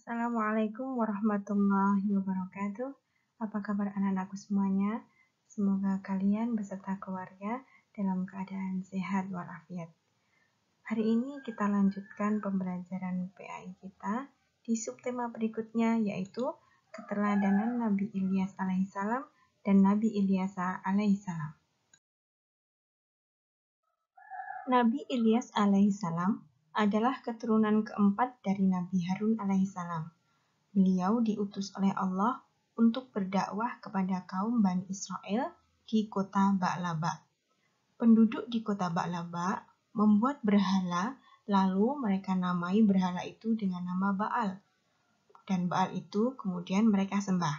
Assalamualaikum warahmatullahi wabarakatuh. Apa kabar anak-anakku semuanya? Semoga kalian beserta keluarga dalam keadaan sehat walafiat. Hari ini kita lanjutkan pembelajaran PAI kita di subtema berikutnya, yaitu keteladanan Nabi Ilyas alaihissalam dan Nabi Ilyasa alaihissalam. Nabi Ilyas alaihissalam adalah keturunan keempat dari Nabi Harun alaihissalam. Beliau diutus oleh Allah untuk berdakwah kepada kaum Bani Israel di kota Ba'laba. Penduduk di kota Ba'laba membuat berhala, lalu mereka namai berhala itu dengan nama Baal. Dan Baal itu kemudian mereka sembah.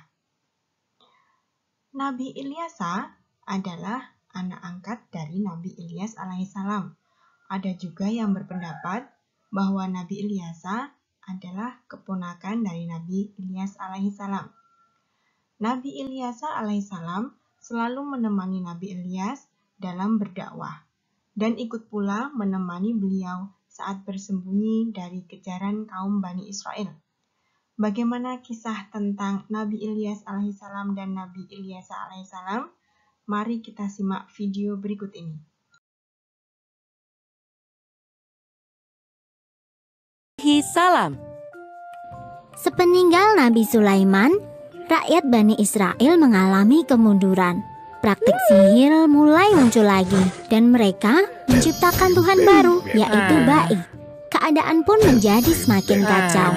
Nabi Ilyasa adalah anak angkat dari Nabi Ilyas alaihissalam. Ada juga yang berpendapat bahwa Nabi Ilyasa adalah keponakan dari Nabi Ilyas alaihissalam. Nabi Ilyasa alaihissalam selalu menemani Nabi Ilyas dalam berdakwah dan ikut pula menemani beliau saat bersembunyi dari kejaran kaum Bani Israel. Bagaimana kisah tentang Nabi Ilyas alaihissalam dan Nabi Ilyasa alaihissalam? Mari kita simak video berikut ini. Salam. Sepeninggal Nabi Sulaiman, rakyat Bani Israel mengalami kemunduran. Praktik sihir mulai muncul lagi dan mereka menciptakan Tuhan baru, yaitu Ba'i. Keadaan pun menjadi semakin kacau.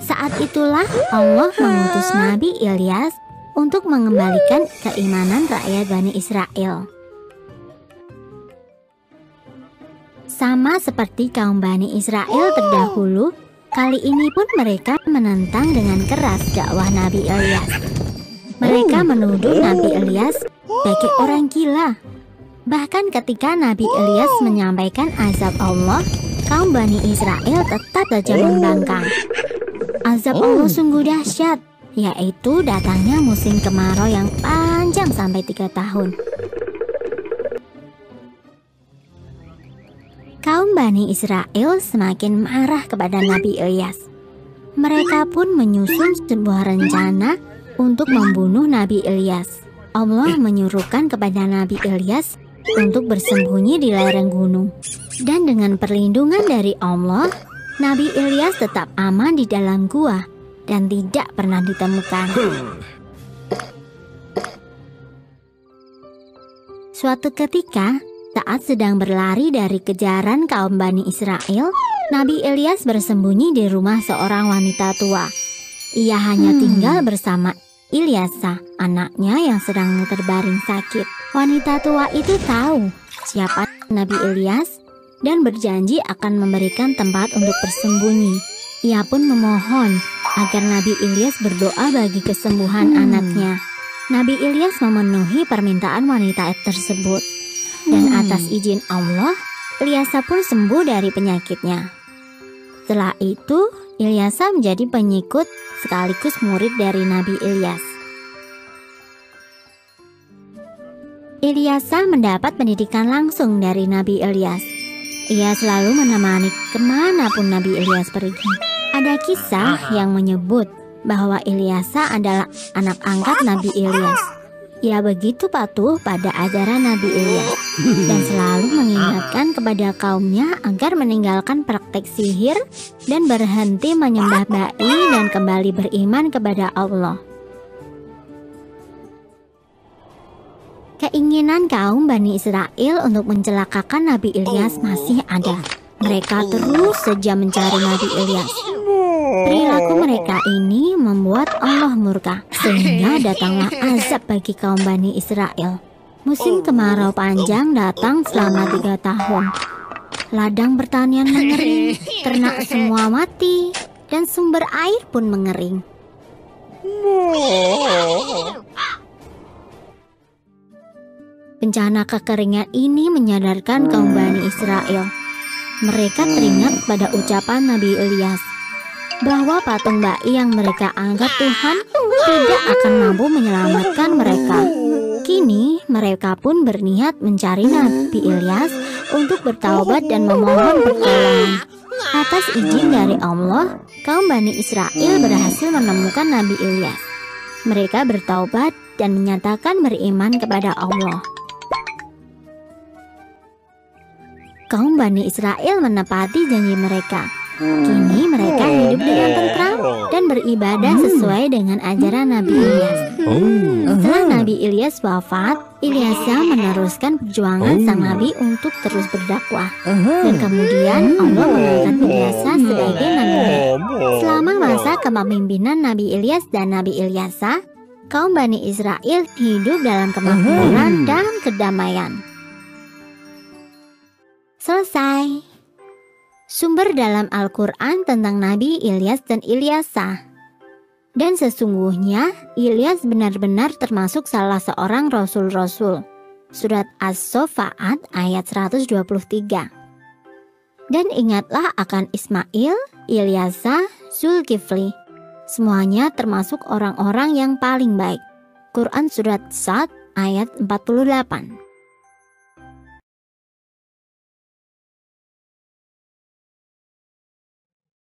Saat itulah Allah mengutus Nabi Ilyas untuk mengembalikan keimanan rakyat Bani Israel. Sama seperti kaum Bani Israel terdahulu, kali ini pun mereka menentang dengan keras dakwah Nabi Ilyas. Mereka menuduh Nabi Ilyas sebagai orang gila. Bahkan ketika Nabi Ilyas menyampaikan azab Allah, kaum Bani Israel tetap saja membangkang. Azab Allah sungguh dahsyat, yaitu datangnya musim kemarau yang panjang sampai 3 tahun. Kaum Bani Israel semakin marah kepada Nabi Ilyas. Mereka pun menyusun sebuah rencana untuk membunuh Nabi Ilyas. Allah menyuruhkan kepada Nabi Ilyas untuk bersembunyi di lereng gunung. Dan dengan perlindungan dari Allah, Nabi Ilyas tetap aman di dalam gua dan tidak pernah ditemukan. Suatu ketika, saat sedang berlari dari kejaran kaum Bani Israel, Nabi Ilyas bersembunyi di rumah seorang wanita tua. Ia hanya tinggal bersama Ilyasa, anaknya yang sedang terbaring sakit. Wanita tua itu tahu siapa Nabi Ilyas dan berjanji akan memberikan tempat untuk bersembunyi. Ia pun memohon agar Nabi Ilyas berdoa bagi kesembuhan anaknya. Nabi Ilyas memenuhi permintaan wanita tersebut. Dan atas izin Allah, Ilyasa pun sembuh dari penyakitnya. Setelah itu, Ilyasa menjadi pengikut sekaligus murid dari Nabi Ilyas. Ilyasa mendapat pendidikan langsung dari Nabi Ilyas. Ia selalu menemani kemanapun Nabi Ilyas pergi. Ada kisah yang menyebut bahwa Ilyasa adalah anak angkat Nabi Ilyas. Ia begitu patuh pada ajaran Nabi Ilyas dan selalu mengingatkan kepada kaumnya agar meninggalkan praktek sihir dan berhenti menyembah Ba'i dan kembali beriman kepada Allah. Keinginan kaum Bani Israel untuk mencelakakan Nabi Ilyas masih ada. Mereka terus saja mencari Nabi Ilyas. Perilaku mereka ini membuat Allah murka, sehingga datanglah azab bagi kaum Bani Israel. Musim kemarau panjang datang selama 3 tahun. Ladang pertanian mengering, ternak semua mati, dan sumber air pun mengering. Bencana kekeringan ini menyadarkan kaum Bani Israel. Mereka teringat pada ucapan Nabi Ilyas bahwa patung Ba'i yang mereka anggap Tuhan tidak akan mampu menyelamatkan mereka. Kini mereka pun berniat mencari Nabi Ilyas untuk bertaubat dan memohon pertolongan. Atas izin dari Allah, kaum Bani Israel berhasil menemukan Nabi Ilyas. Mereka bertaubat dan menyatakan beriman kepada Allah. Kaum Bani Israel menepati janji mereka. Kini mereka hidup dengan tentram dan beribadah sesuai dengan ajaran Nabi Ilyas. Setelah Nabi Ilyas wafat, Ilyasa meneruskan perjuangan sang Nabi untuk terus berdakwah. Dan kemudian Allah mengangkat Ilyasa sebagai Nabi. Selama masa kepemimpinan Nabi Ilyas dan Nabi Ilyasa, kaum Bani Israel hidup dalam kemakmuran dan kedamaian. Selesai. Sumber dalam Al-Quran tentang Nabi Ilyas dan Ilyasa. Dan sesungguhnya Ilyas benar-benar termasuk salah seorang rasul-rasul. Surat As-Soffaat ayat 123. Dan ingatlah akan Ismail, Ilyasa, Zulkifli. Semuanya termasuk orang-orang yang paling baik. Quran Surat Sad ayat 48.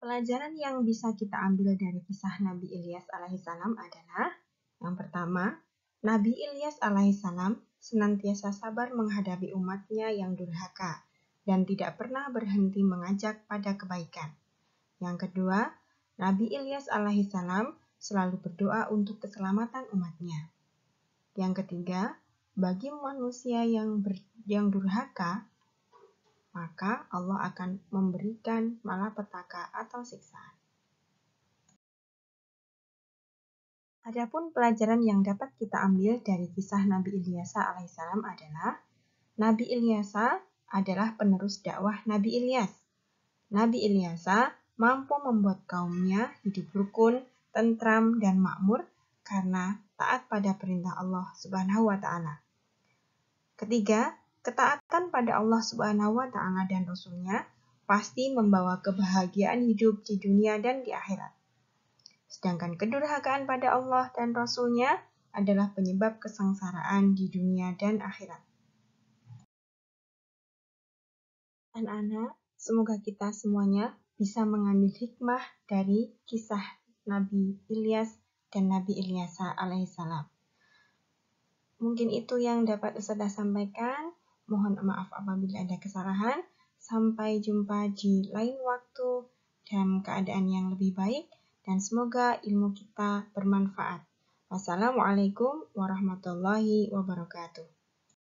Pelajaran yang bisa kita ambil dari kisah Nabi Ilyas alaihissalam adalah yang pertama, Nabi Ilyas alaihissalam senantiasa sabar menghadapi umatnya yang durhaka dan tidak pernah berhenti mengajak pada kebaikan. Yang kedua, Nabi Ilyas alaihissalam selalu berdoa untuk keselamatan umatnya. Yang ketiga, bagi manusia yang durhaka, maka Allah akan memberikan malapetaka atau siksaan. Adapun pelajaran yang dapat kita ambil dari kisah Nabi Ilyasa alaihissalam adalah Nabi Ilyasa adalah penerus dakwah Nabi Ilyas. Nabi Ilyasa mampu membuat kaumnya hidup rukun, tentram, dan makmur karena taat pada perintah Allah Subhanahu wa Ta'ala. Ketiga, ketaatan pada Allah Subhanahu wa Ta'ala dan Rasul-Nya pasti membawa kebahagiaan hidup di dunia dan di akhirat. Sedangkan kedurhakaan pada Allah dan Rasul-Nya adalah penyebab kesengsaraan di dunia dan akhirat. Anak-anak, semoga kita semuanya bisa mengambil hikmah dari kisah Nabi Ilyas dan Nabi Ilyasa alaihissalam. Mungkin itu yang dapat Ustazah sampaikan. Mohon maaf apabila ada kesalahan. Sampai jumpa di lain waktu dalam keadaan yang lebih baik. Dan semoga ilmu kita bermanfaat. Wassalamualaikum warahmatullahi wabarakatuh.